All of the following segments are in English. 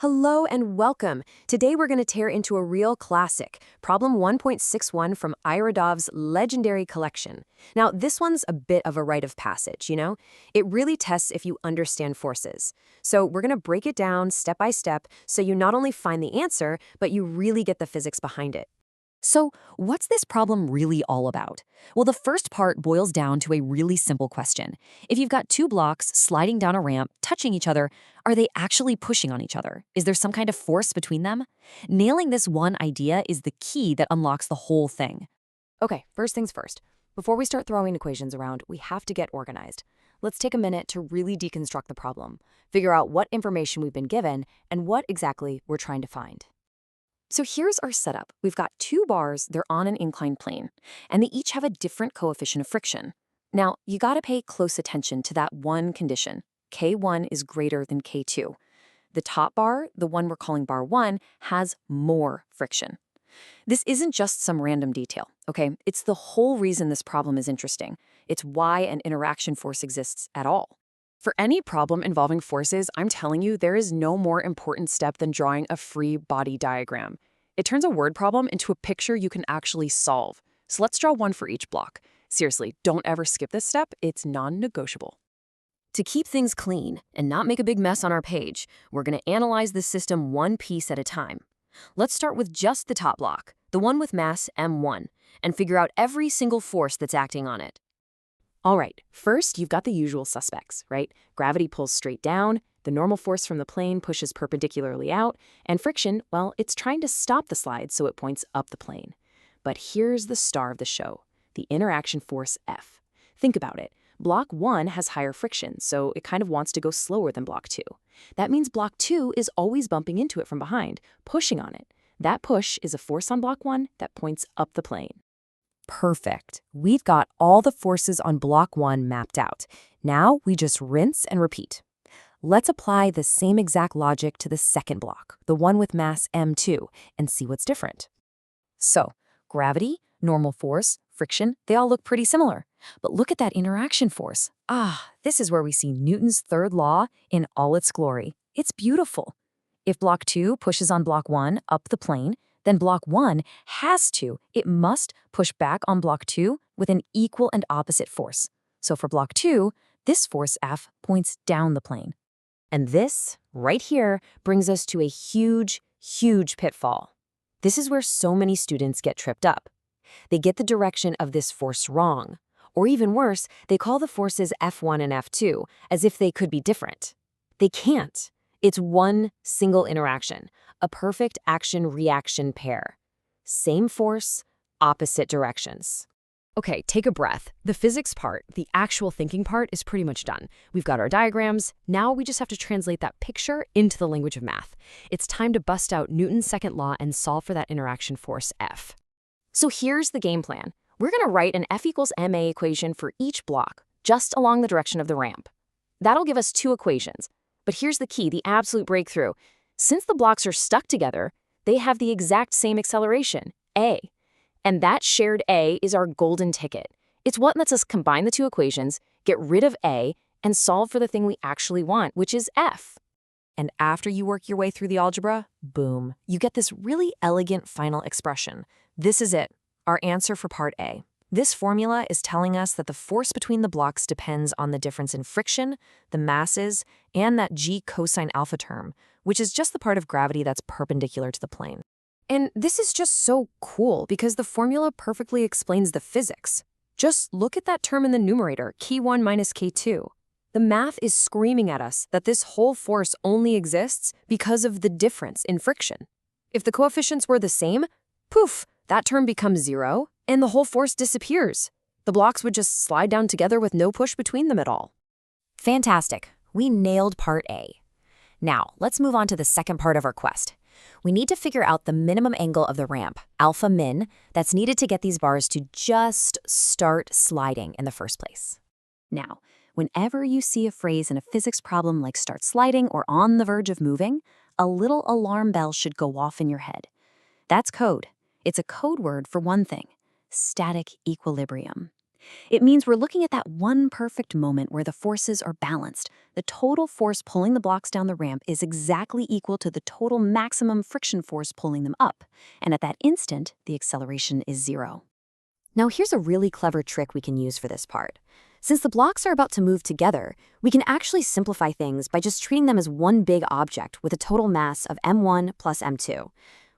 Hello and welcome. Today we're going to tear into a real classic, problem 1.61 from Irodov's legendary collection. Now, this one's a bit of a rite of passage, you know? It really tests if you understand forces. So we're going to break it down step by step so you not only find the answer, but you really get the physics behind it. So, what's this problem really all about? Well, the first part boils down to a really simple question. If you've got two blocks sliding down a ramp, touching each other, are they actually pushing on each other? Is there some kind of force between them? Nailing this one idea is the key that unlocks the whole thing. Okay, first things first. Before we start throwing equations around, we have to get organized. Let's take a minute to really deconstruct the problem, figure out what information we've been given, and what exactly we're trying to find. So here's our setup. We've got two bars, they're on an inclined plane, and they each have a different coefficient of friction. Now, you gotta pay close attention to that one condition. K1 is greater than K2. The top bar, the one we're calling bar 1, has more friction. This isn't just some random detail, okay? It's the whole reason this problem is interesting. It's why an interaction force exists at all. For any problem involving forces, I'm telling you, there is no more important step than drawing a free body diagram. It turns a word problem into a picture you can actually solve. So let's draw one for each block. Seriously, don't ever skip this step. It's non-negotiable. To keep things clean and not make a big mess on our page, we're going to analyze the system one piece at a time. Let's start with just the top block, the one with mass m1, and figure out every single force that's acting on it. All right, first you've got the usual suspects, right? Gravity pulls straight down, the normal force from the plane pushes perpendicularly out, and friction, well, it's trying to stop the slide so it points up the plane. But here's the star of the show, the interaction force F. Think about it. Block 1 has higher friction, so it kind of wants to go slower than block 2. That means block 2 is always bumping into it from behind, pushing on it. That push is a force on block 1 that points up the plane. Perfect. We've got all the forces on block 1 mapped out. Now we just rinse and repeat. Let's apply the same exact logic to the second block, the one with mass m2, and see what's different. So, gravity, normal force, friction, they all look pretty similar. But look at that interaction force. This is where we see Newton's third law in all its glory. It's beautiful. If block 2 pushes on block 1 up the plane, then block 1 it must push back on block 2 with an equal and opposite force. So for block 2, this force F points down the plane. And this, right here, brings us to a huge, huge pitfall. This is where so many students get tripped up. They get the direction of this force wrong. Or even worse, they call the forces F1 and F2 as if they could be different. They can't. It's one single interaction, a perfect action-reaction pair. Same force, opposite directions. Okay, take a breath. The physics part, the actual thinking part, is pretty much done. We've got our diagrams. Now we just have to translate that picture into the language of math. It's time to bust out Newton's second law and solve for that interaction force F. So here's the game plan. We're going to write an F equals ma equation for each block, just along the direction of the ramp. That'll give us two equations. But here's the key, the absolute breakthrough. Since the blocks are stuck together, they have the exact same acceleration, a. And that shared a is our golden ticket. It's what lets us combine the two equations, get rid of a, and solve for the thing we actually want, which is F. And after you work your way through the algebra, boom, you get this really elegant final expression. This is it, our answer for part A. This formula is telling us that the force between the blocks depends on the difference in friction, the masses, and that g cosine alpha term, which is just the part of gravity that's perpendicular to the plane. And this is just so cool because the formula perfectly explains the physics. Just look at that term in the numerator, K1 minus K2. The math is screaming at us that this whole force only exists because of the difference in friction. If the coefficients were the same, poof, that term becomes 0, and the whole force disappears. The blocks would just slide down together with no push between them at all. Fantastic. We nailed part A. Now, let's move on to the second part of our quest. We need to figure out the minimum angle of the ramp, alpha min, that's needed to get these bars to just start sliding in the first place. Now, whenever you see a phrase in a physics problem like start sliding or on the verge of moving, a little alarm bell should go off in your head. That's code. It's a code word for one thing: static equilibrium. It means we're looking at that one perfect moment where the forces are balanced. The total force pulling the blocks down the ramp is exactly equal to the total maximum friction force pulling them up. And at that instant, the acceleration is zero. Now here's a really clever trick we can use for this part. Since the blocks are about to move together, we can actually simplify things by just treating them as one big object with a total mass of m1 plus m2.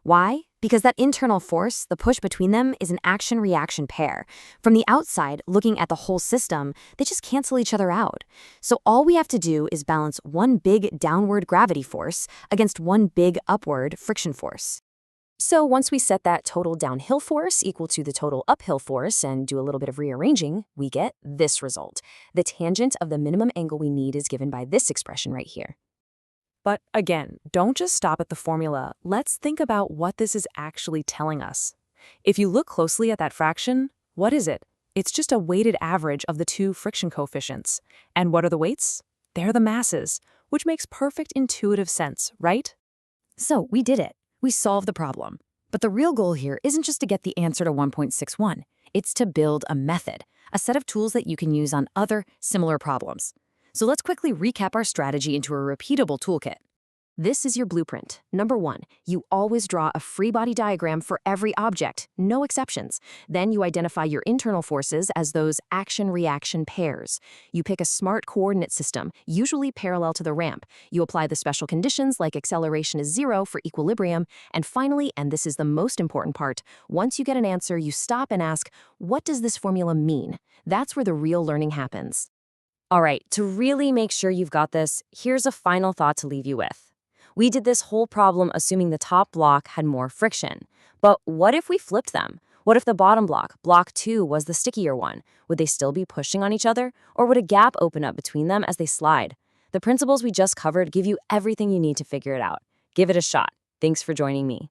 Why? Because that internal force, the push between them, is an action-reaction pair. From the outside, looking at the whole system, they just cancel each other out. So all we have to do is balance one big downward gravity force against one big upward friction force. So once we set that total downhill force equal to the total uphill force and do a little bit of rearranging, we get this result. The tangent of the minimum angle we need is given by this expression right here. But again, don't just stop at the formula. Let's think about what this is actually telling us. If you look closely at that fraction, what is it? It's just a weighted average of the two friction coefficients. And what are the weights? They're the masses, which makes perfect intuitive sense, right? So we did it. We solved the problem. But the real goal here isn't just to get the answer to 1.61. It's to build a method, a set of tools that you can use on other similar problems. So let's quickly recap our strategy into a repeatable toolkit. This is your blueprint. Number 1, you always draw a free body diagram for every object, no exceptions. Then you identify your internal forces as those action-reaction pairs. You pick a smart coordinate system, usually parallel to the ramp. You apply the special conditions like acceleration is 0 for equilibrium. And finally, and this is the most important part, once you get an answer, you stop and ask, what does this formula mean? That's where the real learning happens. All right, to really make sure you've got this, here's a final thought to leave you with. We did this whole problem assuming the top block had more friction. But what if we flipped them? What if the bottom block, block 2, was the stickier one? Would they still be pushing on each other? Or would a gap open up between them as they slide? The principles we just covered give you everything you need to figure it out. Give it a shot. Thanks for joining me.